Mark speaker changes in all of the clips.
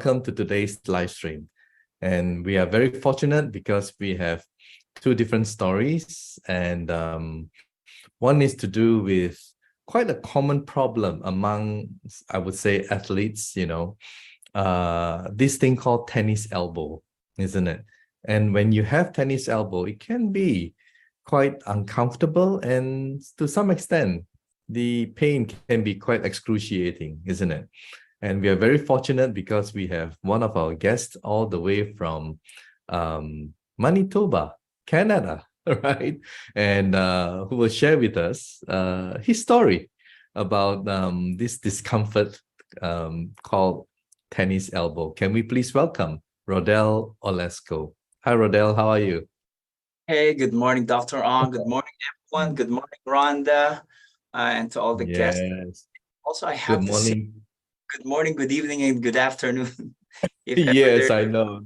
Speaker 1: welcome to today's live stream. And we are very fortunate because we have two different stories, and one is to do with quite a common problem among, I would say, athletes, this thing called tennis elbow, isn't it? And when you have tennis elbow, it can be quite uncomfortable, and to some extent, the pain can be quite excruciating, isn't it? And we are very fortunate because we have one of our guests all the way from Manitoba, Canada, right? And who will share with us his story about this discomfort called tennis elbow. Can we please welcome Rodel Olesco? Hi, Rodel. How are you?
Speaker 2: Hey, good morning, Dr. Ong. Good morning, everyone. Good morning, Rhonda, and to all the guests.
Speaker 1: Yes.
Speaker 2: Also, I have
Speaker 1: Good
Speaker 2: to say
Speaker 1: morning.
Speaker 2: good morning, good evening, and good afternoon. If ever
Speaker 1: Yes,
Speaker 2: there,
Speaker 1: I know.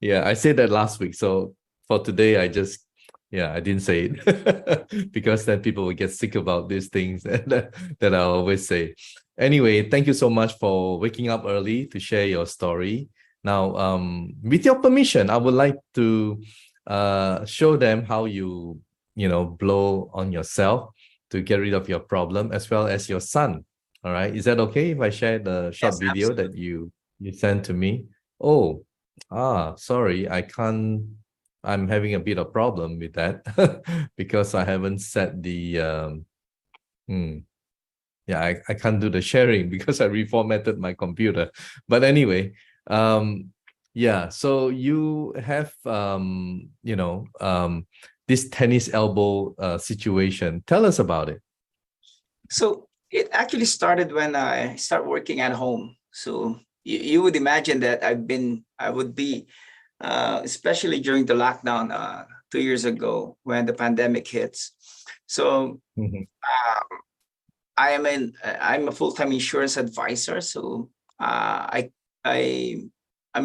Speaker 1: Yeah, I said that last week. So for today, I didn't say it because then people will get sick about these things that I always say. Anyway, thank you so much for waking up early to share your story. Now, with your permission, I would like to show them how you blow on yourself to get rid of your problem, as well as your son. All right, is that okay if I share the short
Speaker 2: yes,
Speaker 1: video
Speaker 2: absolutely.
Speaker 1: that you sent to me? Oh, sorry, I can't. I'm having a bit of problem with that because I haven't set the yeah, I can't do the sharing because I reformatted my computer. But anyway, yeah, so you have this tennis elbow situation. Tell us about it.
Speaker 2: So it actually started when I started working at home. So you would imagine that I would be, especially during the lockdown 2 years ago when the pandemic hits. So
Speaker 1: Mhm.
Speaker 2: I'm a full-time insurance advisor. So I I'm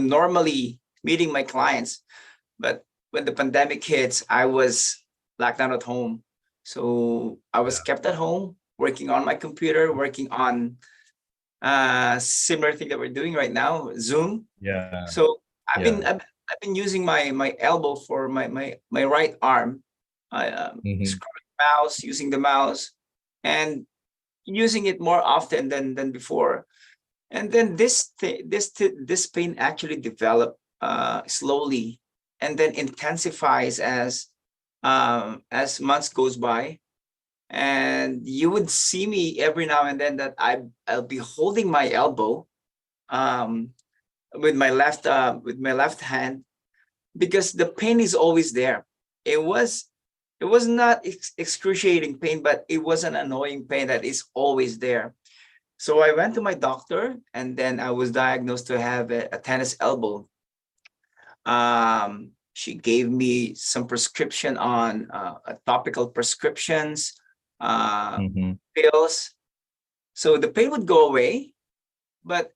Speaker 2: normally meeting my clients, but when the pandemic hits, I was locked down at home. So I was
Speaker 1: Yeah,
Speaker 2: kept at home working on my computer, working on similar thing that we're doing right now, Zoom.
Speaker 1: yeah,
Speaker 2: So I've
Speaker 1: yeah.
Speaker 2: been I've, I've been using my elbow for my right arm,
Speaker 1: Mhm.
Speaker 2: scrolling mouse, using the mouse, and using it more often than before. And then this pain actually developed slowly, and then intensifies as months goes by. And you would see me every now and then that I'll be holding my elbow um, with my left hand, because the pain is always there. It was it was not excruciating pain, but it was an annoying pain that is always there. So I went to my doctor, and then I was diagnosed to have a tennis elbow. She gave me some prescription on topical prescriptions, uh,
Speaker 1: Mhm.
Speaker 2: pills. So the pain would go away, but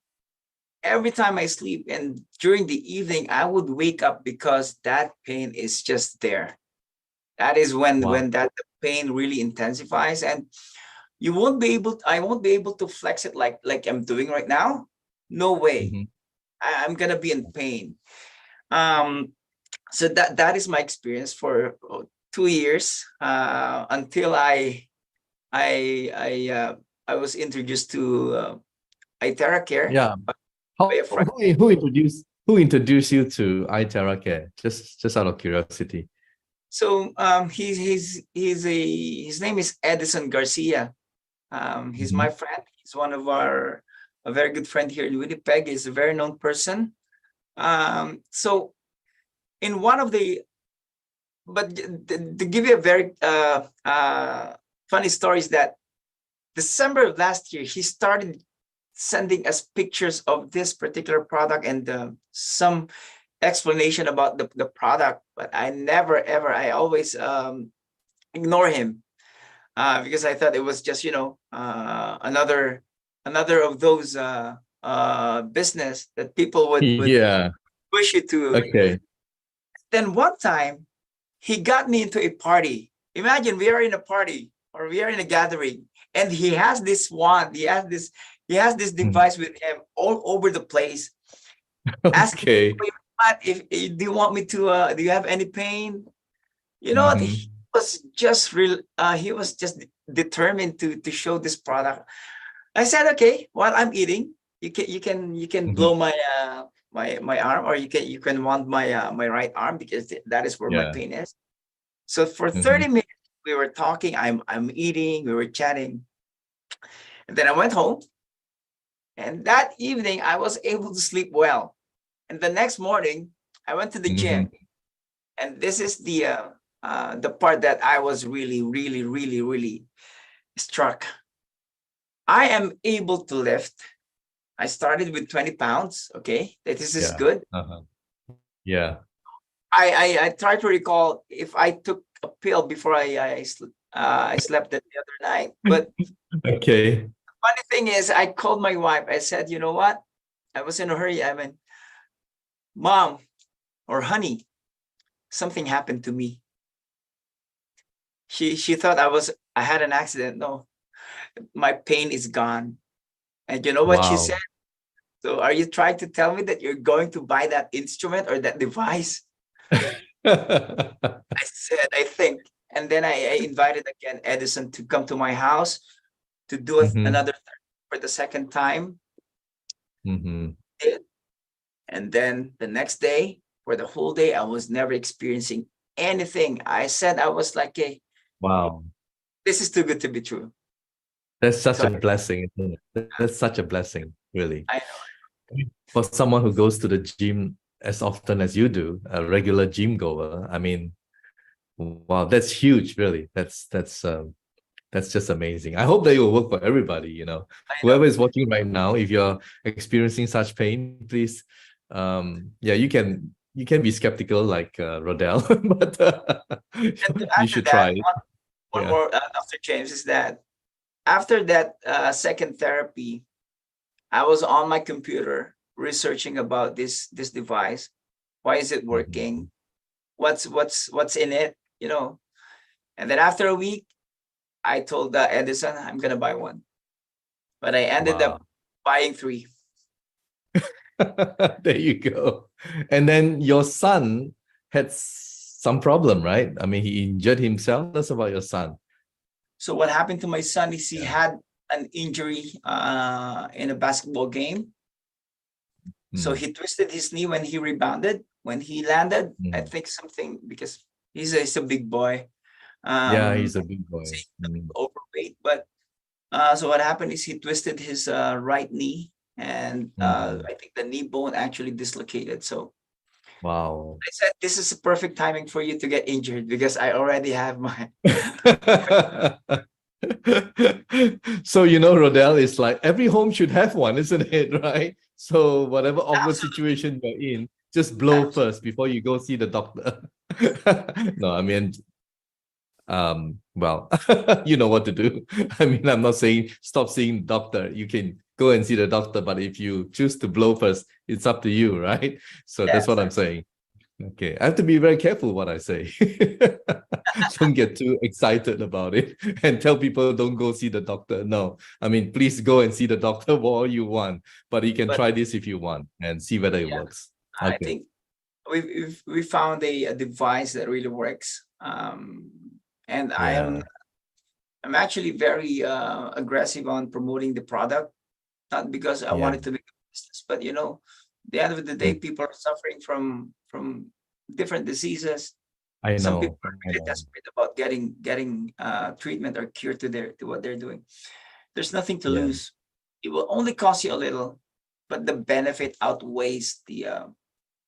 Speaker 2: every time I sleep and during the evening, I would wake up because that pain is just there. That is
Speaker 1: Wow.
Speaker 2: when that pain really intensifies, and I won't be able to flex it like I'm doing right now. No way.
Speaker 1: Mhm.
Speaker 2: I'm gonna be in pain. Um, so that is my experience for 2 years until I I was introduced to iTerra Care
Speaker 1: Yeah. How
Speaker 2: by a friend.
Speaker 1: who introduced you to iTerra Care? Just out of curiosity.
Speaker 2: So his name is Edison Garcia. He's my
Speaker 1: Mhm.
Speaker 2: friend. He's one of our a very good friend here in Winnipeg. He's a very known person. So in one of the but to give you a very funny story is that December of last year, he started sending us pictures of this particular product and some explanation about the product. But I never, ever, I always ignore him because I thought it was just, another of those business that people would
Speaker 1: Yeah.
Speaker 2: push you to.
Speaker 1: Okay.
Speaker 2: Then one time, he got me into a party. Imagine we are in a party or we are in a gathering, and he has this wand. He has this
Speaker 1: Mhm.
Speaker 2: device with him all over the place. asking
Speaker 1: Okay.
Speaker 2: me, what if do you want me to do you have any pain? You know what? He
Speaker 1: Mhm.
Speaker 2: was just real. He was just determined to show this product. I said, okay, while I'm eating, you can
Speaker 1: Mhm.
Speaker 2: blow my my arm, or you can want my my right arm, because that is where my
Speaker 1: Yeah.
Speaker 2: pain is. So for
Speaker 1: Mhm.
Speaker 2: 30 minutes we were talking. I'm eating. We were chatting, and then I went home. And that evening I was able to sleep well. And the next morning I went to the
Speaker 1: Mhm.
Speaker 2: gym, and this is the part that I was really, really, really, really struck. I am able to lift. I started with 20 pounds. Okay, this is
Speaker 1: Yeah.
Speaker 2: good.
Speaker 1: Uh-huh. Yeah.
Speaker 2: I try to recall if I took a pill before I slept the other night. But
Speaker 1: Okay.
Speaker 2: funny thing is, I called my wife. I said, you know what? I was in a hurry. I mean, mom or honey, something happened to me. She thought I had an accident. No, my pain is gone. And you know what she said?
Speaker 1: Wow.
Speaker 2: So are you trying to tell me that you're going to buy that instrument or that device? I said, I think. And then I invited again Edison to come to my house to do
Speaker 1: Mhm.
Speaker 2: another for the second time.
Speaker 1: Mhm.
Speaker 2: Did. And then the next day, for the whole day, I was never experiencing anything. I said I was like, hey,
Speaker 1: Wow.
Speaker 2: this is too good to be true.
Speaker 1: That's such
Speaker 2: So
Speaker 1: a blessing, isn't it? That's such a blessing, really.
Speaker 2: I
Speaker 1: For someone who goes to the gym as often as you do, a regular gym goer, I mean, wow, that's huge, really. That's just amazing. I hope that it will work for everybody, you know.
Speaker 2: know.
Speaker 1: Whoever is watching right now, if you're experiencing such pain, please, yeah, you can be skeptical like Rodel, but
Speaker 2: And
Speaker 1: you
Speaker 2: after
Speaker 1: should
Speaker 2: that,
Speaker 1: try it.
Speaker 2: one
Speaker 1: Yeah.
Speaker 2: more, Dr. James, is that after that second therapy, I was on my computer researching about this device. Why is it working?
Speaker 1: Mhm.
Speaker 2: What's in it? You know. And then after a week, I told Edison I'm gonna buy one, but I ended up
Speaker 1: Wow.
Speaker 2: buying three.
Speaker 1: There you go. And then your son had some problem, right? I mean, he injured himself. That's about your son.
Speaker 2: So what happened to my son is he
Speaker 1: Yeah.
Speaker 2: had an injury in a basketball game. So
Speaker 1: Mm.
Speaker 2: he twisted his knee when he rebounded. When he landed, I
Speaker 1: Mm.
Speaker 2: think something, because he's a big boy.
Speaker 1: Yeah, he's
Speaker 2: I
Speaker 1: a big boy.
Speaker 2: say
Speaker 1: Mm.
Speaker 2: overweight, but so what happened is he twisted his right knee, and
Speaker 1: Mm.
Speaker 2: I think the knee bone actually dislocated. So
Speaker 1: Wow.
Speaker 2: I said, this is a perfect timing for you to get injured, because I already have my.
Speaker 1: So, Rodel, is like every home should have one, isn't it? Right? So, whatever awkward
Speaker 2: Absolutely,
Speaker 1: situation you're in, just blow
Speaker 2: absolutely.
Speaker 1: first before you go see the doctor. No, I mean, well, you know what to do. I mean, I'm not saying stop seeing the doctor. You can go and see the doctor, but if you choose to blow first, it's up to you, right? So that's
Speaker 2: Yes,
Speaker 1: what I'm saying. Okay, I have to be very careful what I say. Don't get too excited about it and tell people don't go see the doctor. No, I mean, please go and see the doctor all you want, but you can
Speaker 2: but
Speaker 1: try this if you want and see whether it
Speaker 2: yeah,
Speaker 1: works.
Speaker 2: I
Speaker 1: Okay.
Speaker 2: think we found a device that really works. And
Speaker 1: Yeah.
Speaker 2: I'm actually very aggressive on promoting the product, not because I
Speaker 1: Yeah.
Speaker 2: wanted to make a business, but at the end of the day,
Speaker 1: Mm.
Speaker 2: people are suffering from different diseases.
Speaker 1: I
Speaker 2: Some people
Speaker 1: know.
Speaker 2: are
Speaker 1: I
Speaker 2: really
Speaker 1: know.
Speaker 2: desperate about getting treatment or cure to what they're doing. There's nothing to
Speaker 1: Yeah.
Speaker 2: lose. It will only cost you a little, but the benefit outweighs you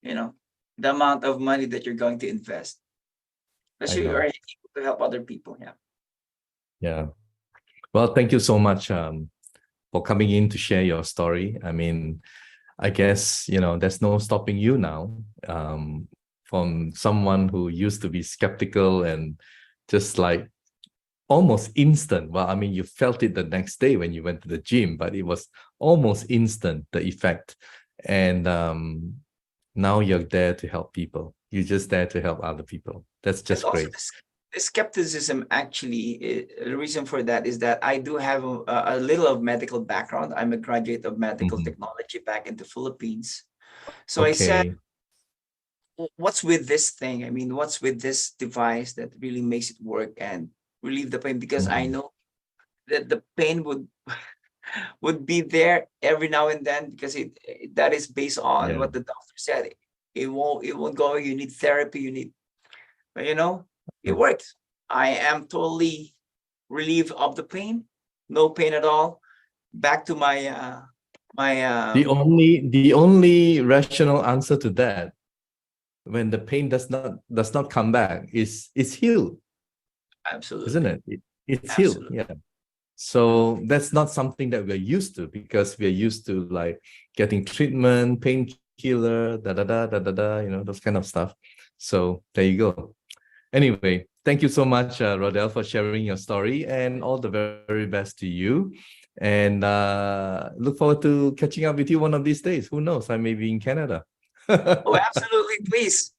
Speaker 2: know the amount of money that you're going to invest.
Speaker 1: I
Speaker 2: Especially if you're
Speaker 1: know.
Speaker 2: able to help other people. Yeah.
Speaker 1: Yeah. Well, thank you so much for coming in to share your story. I mean, I guess, there's no stopping you now, from someone who used to be skeptical and just like almost instant. Well, I mean, you felt it the next day when you went to the gym, but it was almost instant, the effect. And now you're there to help people. You're just there to help other people. That's
Speaker 2: And
Speaker 1: just
Speaker 2: also
Speaker 1: great.
Speaker 2: the skepticism, actually, the reason for that is that I do have a little of medical background. I'm a graduate of medical
Speaker 1: Mhm.
Speaker 2: technology back in the Philippines. So I said,
Speaker 1: Okay.
Speaker 2: what's with this thing? I mean, what's with this device that really makes it work and relieve the pain? Because I
Speaker 1: Mhm.
Speaker 2: know that the pain would be there every now and then, because that is based on
Speaker 1: Yeah.
Speaker 2: what the doctor said. It won't go. You need therapy. You need, but it works. I am totally relieved of the pain. No pain at all. Back to my
Speaker 1: The only rational answer to that, when the pain does not come back, is healed, isn't
Speaker 2: absolutely,
Speaker 1: it? It's healed.
Speaker 2: absolutely.
Speaker 1: Yeah. So that's not something that we're used to, because we're used to like getting treatment, painkiller, those kind of stuff. So there you go. Anyway, thank you so much, Rodel, for sharing your story, and all the very best to you. And look forward to catching up with you one of these days. Who knows? I may be in Canada.
Speaker 2: Oh, absolutely. Please,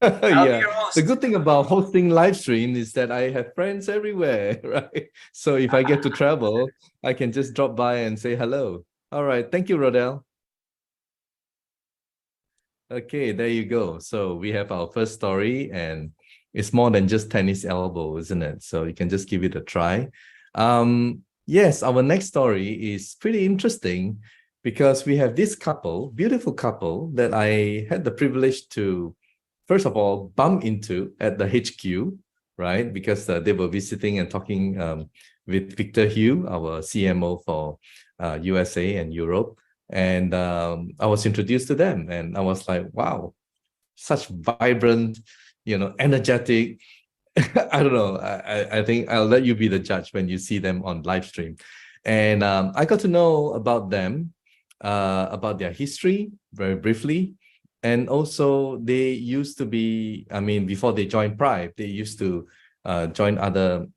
Speaker 2: I'll be
Speaker 1: Yeah.
Speaker 2: your
Speaker 1: The
Speaker 2: host.
Speaker 1: good thing about hosting live stream is that I have friends everywhere, right? So if I get to travel, I can just drop by and say hello. All right. Thank you, Rodel. Okay, there you go. So we have our first story, and it's more than just tennis elbow, isn't it? So you can just give it a try. Yes, our next story is pretty interesting, because we have this couple, beautiful couple, that I had the privilege to, first of all, bump into at the HQ, right? Because they were visiting and talking with Victor Hugh, our CMO for USA and Europe. And I was introduced to them, and I was like, wow, such vibrant, energetic. I don't know. I think I'll let you be the judge when you see them on live stream. And I got to know about them, about their history very briefly. And also, they used to be, I mean, before they joined Prife, they used to join other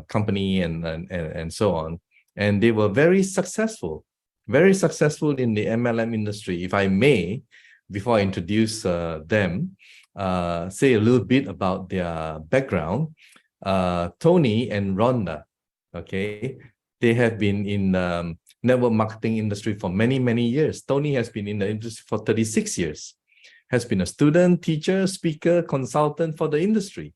Speaker 1: company and so on. And they were very successful in the MLM industry. If I may, before I introduce them, say a little bit about their background. Tony and Rhonda, okay, they have been in network marketing industry for many, many years. Tony has been in the industry for 36 years, has been a student, teacher, speaker, consultant for the industry.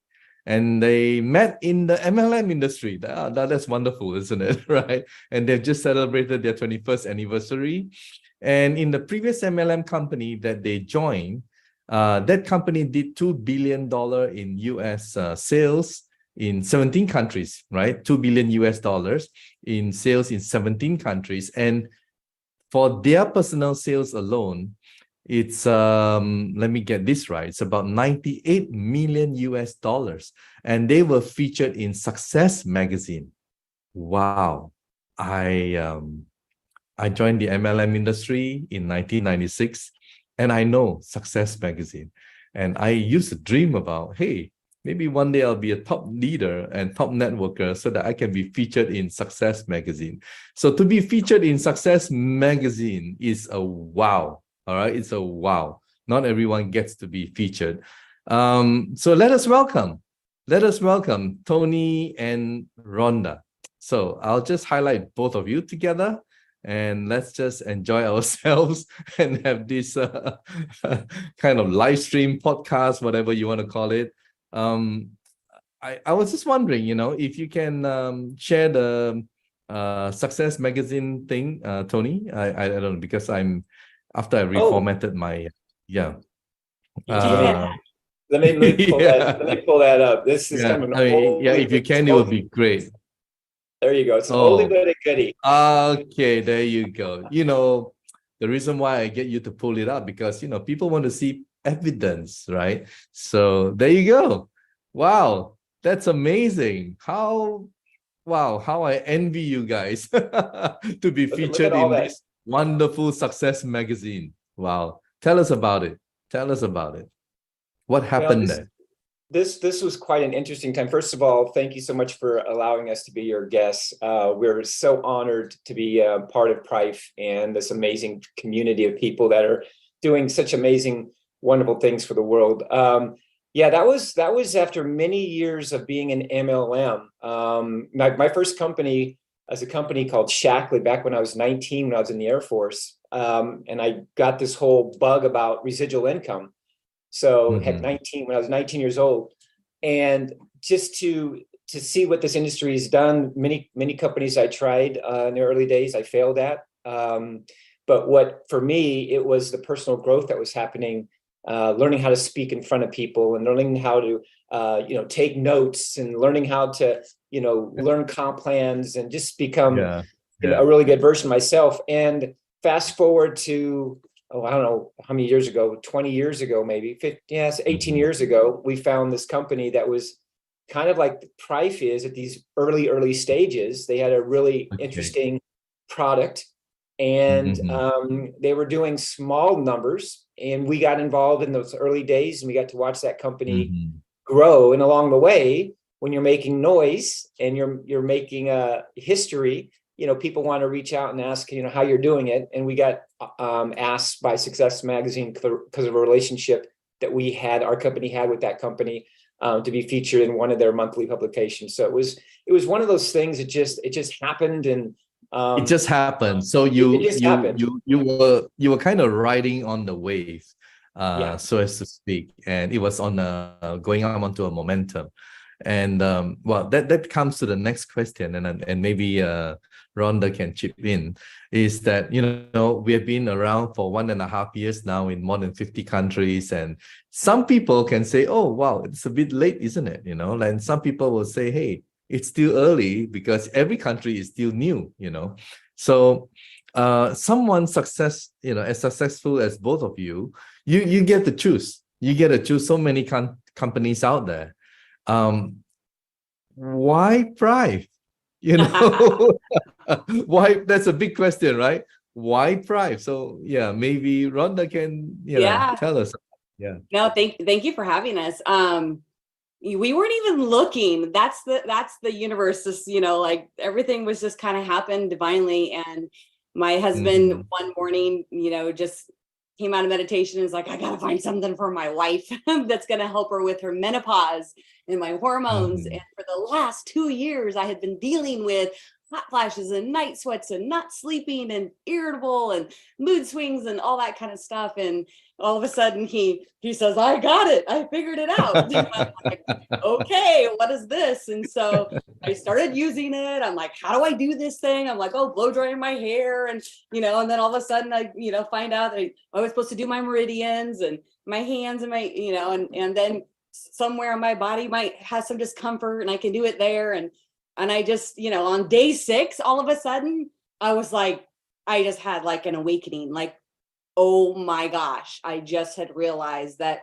Speaker 1: And they met in the MLM industry. That's wonderful, isn't it? Right? And they've just celebrated their 21st anniversary. And in the previous MLM company that they joined, that company did $2 billion in US sales in 17 countries, right? 2 billion US dollars in sales in 17 countries. And for their personal sales alone, it's let me get this right, it's about 98 million US dollars. And they were featured in Success magazine. Wow. I joined the MLM industry in 1996, and I know Success magazine. And I used to dream about, hey, maybe one day I'll be a top leader and top networker so that I can be featured in Success magazine. So to be featured in Success magazine is a wow. All right, it's a wow. Not everyone gets to be featured. So let us welcome Tony and Rhonda. So I'll just highlight both of you together, and let's just enjoy ourselves and have this kind of live stream podcast, whatever you want to call it. Um, I was just wondering, if you can share the Success Magazine thing, Tony. I don't know, because after I
Speaker 3: Oh,
Speaker 1: reformatted my, yeah.
Speaker 3: yeah.
Speaker 1: Uh,
Speaker 3: Let me pull that. Let
Speaker 1: yeah.
Speaker 3: me pull that up. This is
Speaker 1: Yeah.
Speaker 3: kind of an
Speaker 1: I mean, yeah,
Speaker 3: oldie
Speaker 1: if you
Speaker 3: but it's
Speaker 1: can, it would
Speaker 3: oldie.
Speaker 1: be great.
Speaker 3: There you go. It's an oldie
Speaker 1: Oh,
Speaker 3: but a goodie.
Speaker 1: okay, there you go. The reason why I get you to pull it up, because people want to see evidence, right? So there you go. Wow, that's amazing. How I envy you guys to be
Speaker 3: Look at
Speaker 1: featured
Speaker 3: all
Speaker 1: in
Speaker 3: that.
Speaker 1: this wonderful Success magazine. Wow. Tell us about it. Tell us about it. What
Speaker 3: Well,
Speaker 1: happened
Speaker 3: this
Speaker 1: there?
Speaker 3: this was quite an interesting time. First of all, thank you so much for allowing us to be your guests. We're so honored to be part of Prife and this amazing community of people that are doing such amazing, wonderful things for the world. Yeah, that was after many years of being an MLM. My first company as a company called Shackley back when I was 19, when I was in the Air Force. And I got this whole bug about residual income. So had 19 when I was 19 years old. And just to see what this industry has done, many companies I tried in the early days, I failed at. But what for me, it was the personal growth that was happening, learning how to speak in front of people and learning how to, take notes and learning how to, learn comp plans and just become a really good version of myself. And fast forward to, I don't know how many years ago, 20 years ago, maybe 18 years ago, we found this company that was kind of like Prife is at these early stages. They had a really interesting product, and they were doing small numbers, and we got involved in those early days, and we got to watch that company grow. And along the way, when you're making noise and you're making history, people want to reach out and ask, how you're doing it. And we got asked by Success Magazine because of a relationship that our company had with that company, to be featured in one of their monthly publications. So it was one of those things. It just happened, and
Speaker 1: it just happened. So you were kind of riding on the wave, so as to speak, and it was on going onto a momentum. And that comes to the next question, and maybe Rhonda can chip in, is that we have been around for 1.5 years now in more than 50 countries, and some people can say, oh wow, it's a bit late, isn't it? And some people will say, hey, it's still early because every country is still new. So someone as successful as both of you, you get to choose. You get to choose so many companies out there. Why Prife? Why? That's a big question, right? Why Prife? So maybe Rhonda can tell us.
Speaker 4: No, thank you for having us. We weren't even looking. That's the universe. Just like everything was just kind of happened divinely. And my husband one morning, just came out of meditation and was like, I gotta find something for my wife that's gonna help her with her menopause and my hormones. And for the last 2 years, I had been dealing with hot flashes and night sweats and not sleeping and irritable and mood swings and all that kind of stuff. And all of a sudden he says, I got it. I figured it out. I'm like, okay, what is this? And so I started using it. I'm like, how do I do this thing? I'm like, oh, blow drying my hair. And, and then all of a sudden I, find out that I was supposed to do my meridians and my hands and my, and then somewhere on my body might have some discomfort and I can do it there. And I just, on day 6, all of a sudden I was like, I just had like an awakening, like, oh my gosh, I just had realized that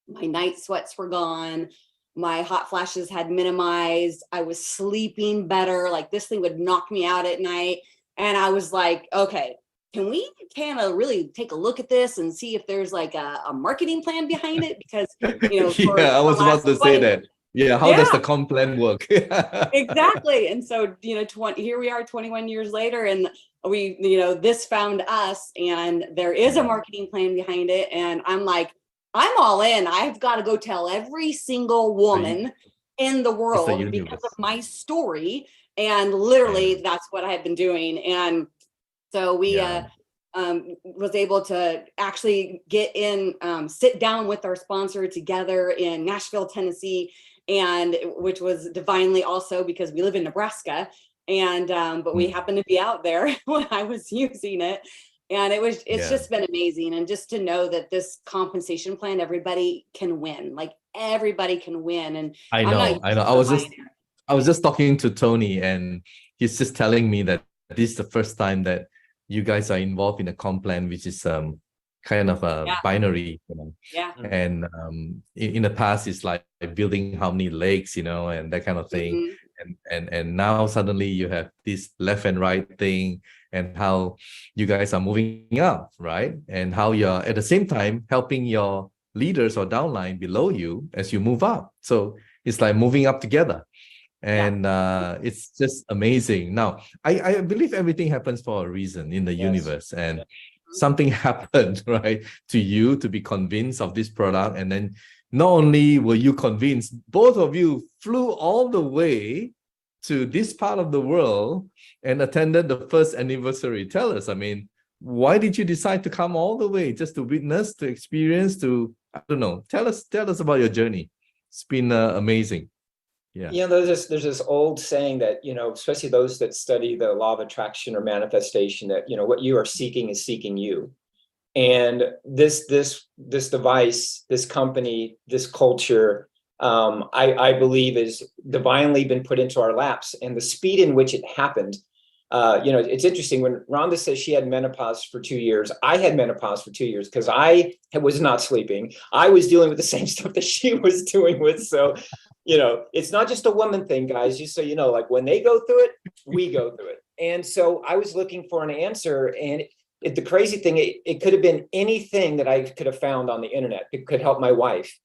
Speaker 4: my night sweats were gone. My hot flashes had minimized. I was sleeping better. Like this thing would knock me out at night. And I was like, okay, can we kind of really take a look at this and see if there's like a marketing plan behind it? Because,
Speaker 1: I was about to say that. Yeah, how does the comp plan work?
Speaker 4: Exactly. And so, here we are 21 years later, and we, this found us, and there is a marketing plan behind it. And I'm like, I'm all in. I've got to go tell every single woman in the world because of my story. And literally that's what I had been doing. And so we was able to actually get in, sit down with our sponsor together in Nashville, Tennessee, and which was divinely also because we live in Nebraska. And but we happened to be out there when I was using it. And it's just been amazing. And just to know that this compensation plan, everybody can win. Like everybody can win. And
Speaker 1: I know. I was just talking to Tony, and he's just telling me that this is the first time that you guys are involved in a comp plan, which is kind of a binary, and in the past it's like building how many legs, and that kind of thing. And now suddenly you have this left and right thing, and how you guys are moving up, right? And how you're at the same time helping your leaders or downline below you as you move up. So it's like moving up together. And it's just amazing. Now, I believe everything happens for a reason in the universe, and something happened, right, to you to be convinced of this product. And then not only were you convinced, both of you flew all the way to this part of the world and attended the first anniversary. Tell us, I mean, why did you decide to come all the way just to witness, to experience, to, I don't know, tell us about your journey. It's been amazing. Yeah.
Speaker 3: You know, there's this old saying that, you know, especially those that study the law of attraction or manifestation, that, you know, what you are seeking is seeking you. And this device, this company, this culture, I believe is divinely been put into our laps. And the speed in which it happened, you know, it's interesting when Rhonda says she had menopause for 2 years. I had menopause for 2 years because I was not sleeping. I was dealing with the same stuff that she was dealing with. So, you know, it's not just a woman thing, guys. Just so you know, like when they go through it, we go through it. And so I was looking for an answer. And the crazy thing, it could have been anything that I could have found on the internet. It could help my wife,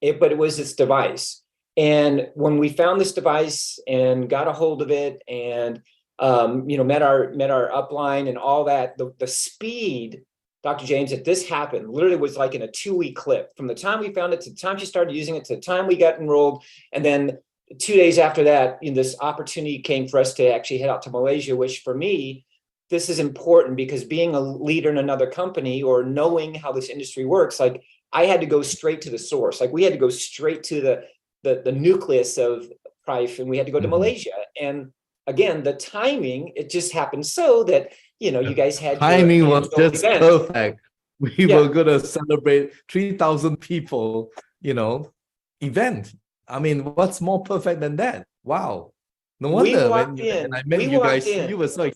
Speaker 3: but it was this device. And when we found this device and got a hold of it, and you know, met our upline and all that, the speed, Dr. James, that this happened literally was like in a 2-week clip from the time we found it to the time she started using it to the time we got enrolled. And then 2 days after that, you know, this opportunity came for us to actually head out to Malaysia, which for me, this is important because being a leader in another company or knowing how this industry works, like I had to go straight to the source. Like we had to go straight to the nucleus of Prife, and we had to go to Malaysia. And again, the timing, it just happened so that, you know, you guys had
Speaker 1: timing was just
Speaker 3: event.
Speaker 1: perfect. We were going to celebrate 3,000 people, you know, event. I mean, what's more perfect than that? Wow. No wonder when I met you guys, you were so,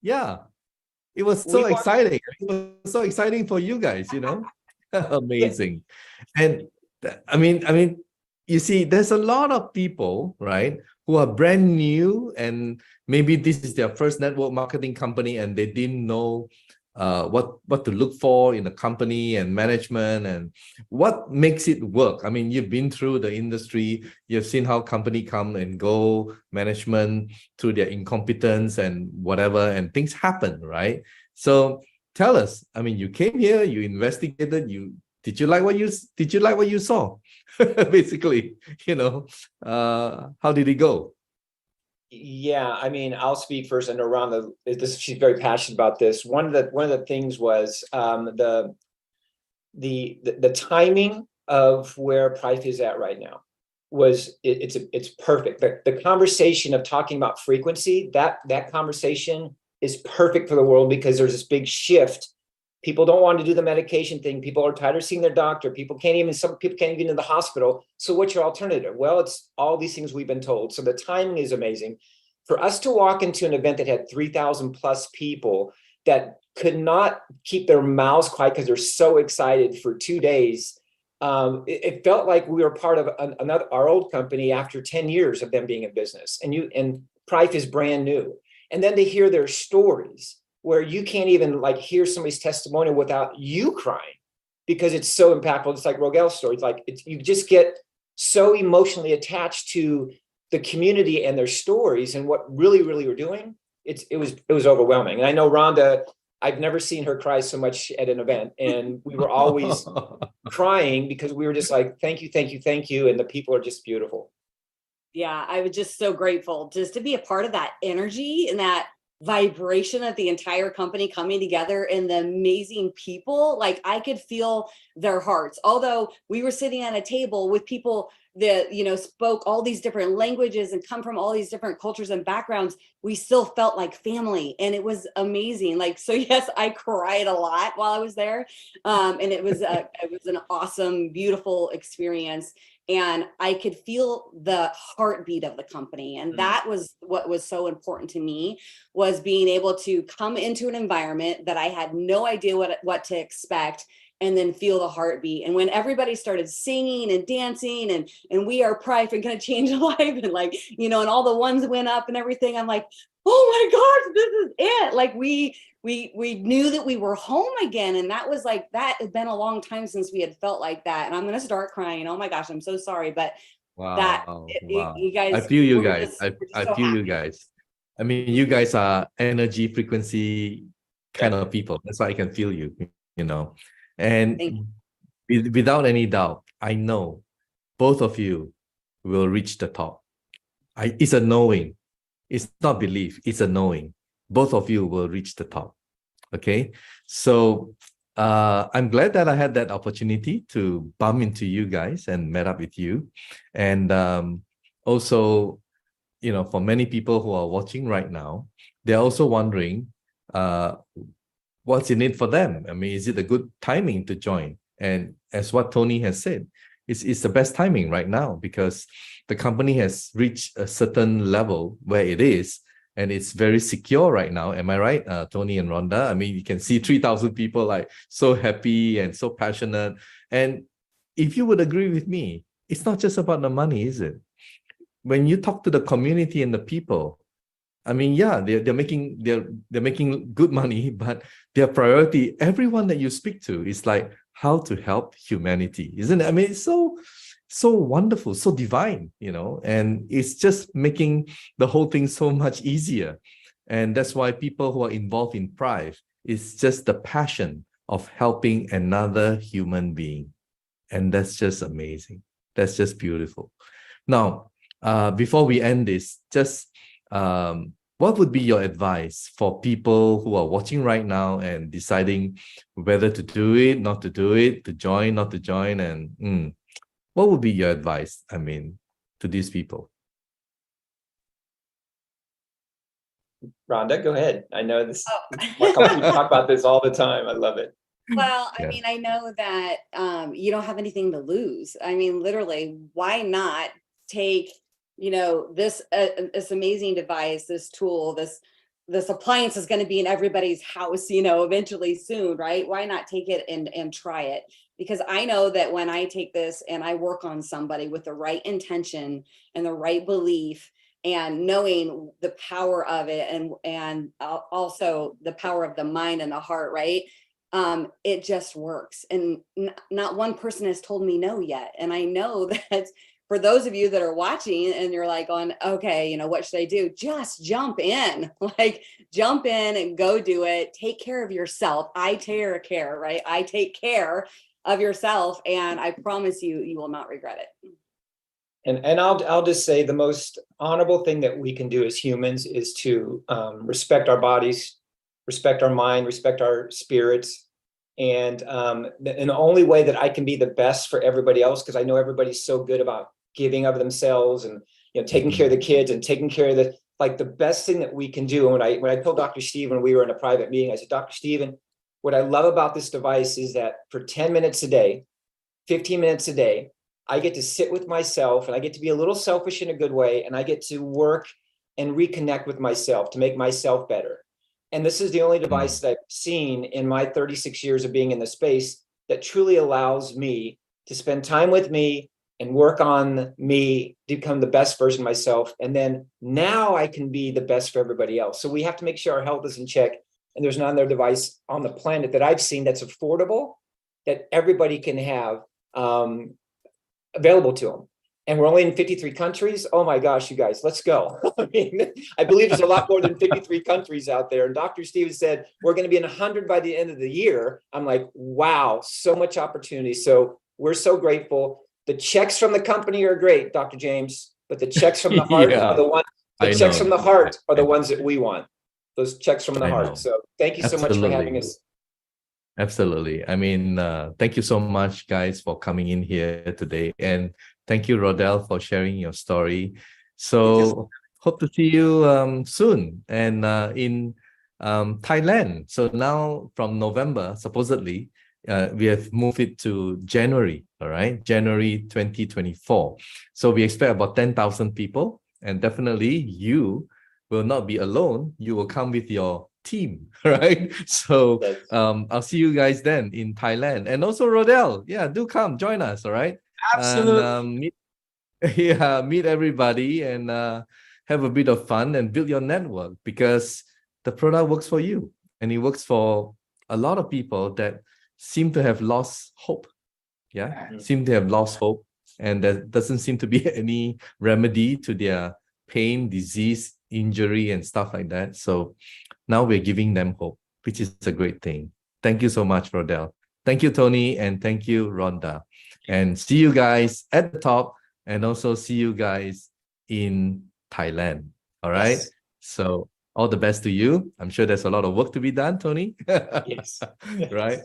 Speaker 1: yeah, it was so exciting. It was so exciting for you guys, you know, amazing. And I mean, you see, there's a lot of people, right, who are brand new and maybe this is their first network marketing company and they didn't know what to look for in a company and management and what makes it work. I mean, you've been through the industry, you've seen how company come and go, management through their incompetence and whatever, and things happen, right? So tell us, I mean, you came here, you investigated, did you like what you saw? Basically, you know, how did it go?
Speaker 3: Yeah, I mean, I'll speak first. I know Rhonda, she's very passionate about this. One of the things was the timing of where Prife is at right now was it's perfect. The conversation of talking about frequency, that conversation is perfect for the world because there's this big shift. People don't want to do the medication thing. People are tired of seeing their doctor. Some people can't even in the hospital. So what's your alternative? Well, it's all these things we've been told. So the timing is amazing. For us to walk into an event that had 3,000 plus people that could not keep their mouths quiet because they're so excited for 2 days, it felt like we were part of our old company after 10 years of them being in business. And Prife is brand new. And then to hear their stories, where you can't even like hear somebody's testimonial without you crying because it's so impactful. It's like Rodel's story. It's like you just get so emotionally attached to the community and their stories and what really we're doing. It was overwhelming. And I know Rhonda, I've never seen her cry so much at an event, and we were always crying because we were just like, thank you, and the people are just beautiful.
Speaker 4: Yeah, I was just so grateful just to be a part of that energy and that vibration of the entire company coming together and the amazing people. Like I could feel their hearts, although we were sitting at a table with people that, you know, spoke all these different languages and come from all these different cultures and backgrounds. We still felt like family, and it was amazing. Like, so yes, I cried a lot while I was there. And it was an awesome, beautiful experience. And I could feel the heartbeat of the company. And that was what was so important to me, was being able to come into an environment that I had no idea what to expect, and then feel the heartbeat. And when everybody started singing and dancing and we are Prife and gonna change a life, and like, you know, and all the ones went up and everything, I'm like, oh my gosh, this is it. Like we knew that we were home again. And that was like, that had been a long time since we had felt like that. And I'm going to start crying. Oh my gosh, I'm so sorry. But
Speaker 1: wow.
Speaker 4: You guys,
Speaker 1: I feel you guys.
Speaker 4: just,
Speaker 1: I
Speaker 4: so
Speaker 1: feel
Speaker 4: happy.
Speaker 1: you guys. I mean, you guys are energy frequency kind of people. That's why I can feel you, you know. And without any doubt, I know both of you will reach the top. It's a knowing. It's not belief, it's a knowing. Both of you will reach the top. Okay. So I'm glad that I had that opportunity to bump into you guys and met up with you. And also, for many people who are watching right now, they're also wondering what's in it for them. I mean, is it a good timing to join? And as what Tony has said, it's the best timing right now because the company has reached a certain level where it is, and it's very secure right now. Am I right, Tony and Rhonda? I mean, you can see 3,000 people like so happy and so passionate. And if you would agree with me, it's not just about the money, is it? When you talk to the community and the people, I mean, yeah, they're making good money, but their priority, everyone that you speak to, is like how to help humanity, isn't it? I mean, it's so wonderful, so divine, and it's just making the whole thing so much easier. And that's why people who are involved in Prife, it's just the passion of helping another human being. And that's just amazing. That's just beautiful. Now, before we end this, just what would be your advice for people who are watching right now and deciding whether to do it, not to do it, to join, not to join? And what would be your advice, to these people?
Speaker 3: Rhonda, go ahead. I know this. We talk about this all the time. I love it.
Speaker 4: Well, I
Speaker 1: Yeah.
Speaker 4: mean, I know that you don't have anything to lose. I mean, literally, why not take, this amazing device, this tool, this appliance is going to be in everybody's house, eventually soon, right? Why not take it and try it? Because I know that when I take this and I work on somebody with the right intention and the right belief, and knowing the power of it, and also the power of the mind and the heart, right? It just works. And not one person has told me no yet. And I know that for those of you that are watching and you're like going, okay, what should I do? Just jump in, jump in and go do it. Take care of yourself. I take care, right? I take care of yourself. And I promise you, you will not regret it.
Speaker 3: And I'll just say the most honorable thing that we can do as humans is to respect our bodies, respect our mind, respect our spirits. And the only way that I can be the best for everybody else, because I know everybody's so good about giving of themselves and taking care of the kids and taking care of the best thing that we can do. And when I told Dr. Steve when we were in a private meeting, I said, Dr. Steven, what I love about this device is that for 10 minutes a day, 15 minutes a day, I get to sit with myself and I get to be a little selfish in a good way. And I get to work and reconnect with myself to make myself better. And this is the only device that I've seen in my 36 years of being in the space that truly allows me to spend time with me and work on me to become the best version of myself. And then now I can be the best for everybody else. So we have to make sure our health is in check. And there's not another device on the planet that I've seen that's affordable, that everybody can have available to them. And we're only in 53 countries. Oh my gosh, you guys, let's go. I mean, I believe there's a lot more than 53 countries out there. And Dr. Steven said, we're going to be in 100 by the end of the year. I'm like, wow, so much opportunity. So we're so grateful. The checks from the company are great, Dr. James, but the checks from the heart are the ones, from the heart are the ones that we want. Those checks from the heart. So thank you so much for having us.
Speaker 1: Absolutely. I mean, thank you so much, guys, for coming in here today. And thank you, Rodel, for sharing your story. So hope to see you soon and in Thailand. So now from November, supposedly, we have moved it to January, all right? January 2024. So we expect about 10,000 people. And definitely you will not be alone. You will come with your team, right? So I'll see you guys then in Thailand. And also Rodel, do come join us, all right?
Speaker 2: Absolutely.
Speaker 1: And meet everybody and have a bit of fun and build your network, because the product works for you and it works for a lot of people that seem to have lost hope. Seem to have lost hope, and there doesn't seem to be any remedy to their pain, disease, injury, and stuff like that. So now we're giving them hope, which is a great thing. Thank you so much, Rodel. Thank you, Tony, and thank you, Rhonda. And see you guys at the top, and also see you guys in Thailand. All right. So all the best to you. I'm sure there's a lot of work to be done, Tony.
Speaker 3: Yes.
Speaker 1: Right.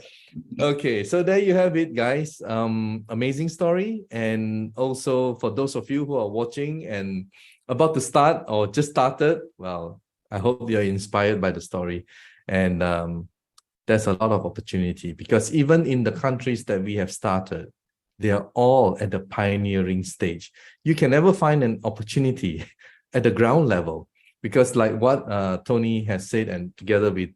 Speaker 1: Okay, so there you have it, guys. Amazing story. And also for those of you who are watching and about to start or just started, well, I hope you're inspired by the story. And there's a lot of opportunity because even in the countries that we have started, they are all at the pioneering stage. You can never find an opportunity at the ground level because like what Tony has said, and together with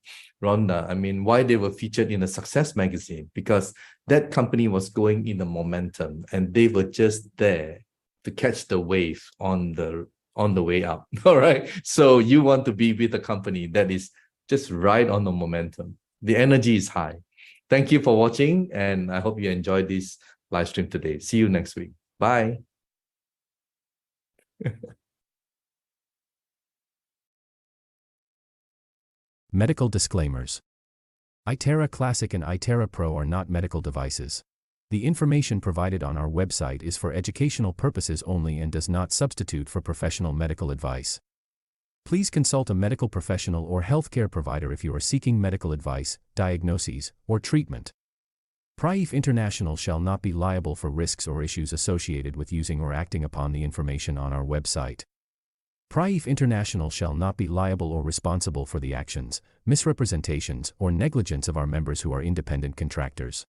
Speaker 1: Rhonda, I mean, why they were featured in a Success magazine, because that company was going in the momentum and they were just there to catch the wave on the way up. All right. So you want to be with a company that is just right on the momentum. The energy is high. Thank you for watching, and I hope you enjoyed this live stream today. See you next week. Bye.
Speaker 5: Medical disclaimers. iTerra Classic and iTerra Pro are not medical devices. The information provided on our website is for educational purposes only and does not substitute for professional medical advice. Please consult a medical professional or healthcare provider if you are seeking medical advice, diagnoses, or treatment. Prife International shall not be liable for risks or issues associated with using or acting upon the information on our website. Prife International shall not be liable or responsible for the actions, misrepresentations, or negligence of our members who are independent contractors.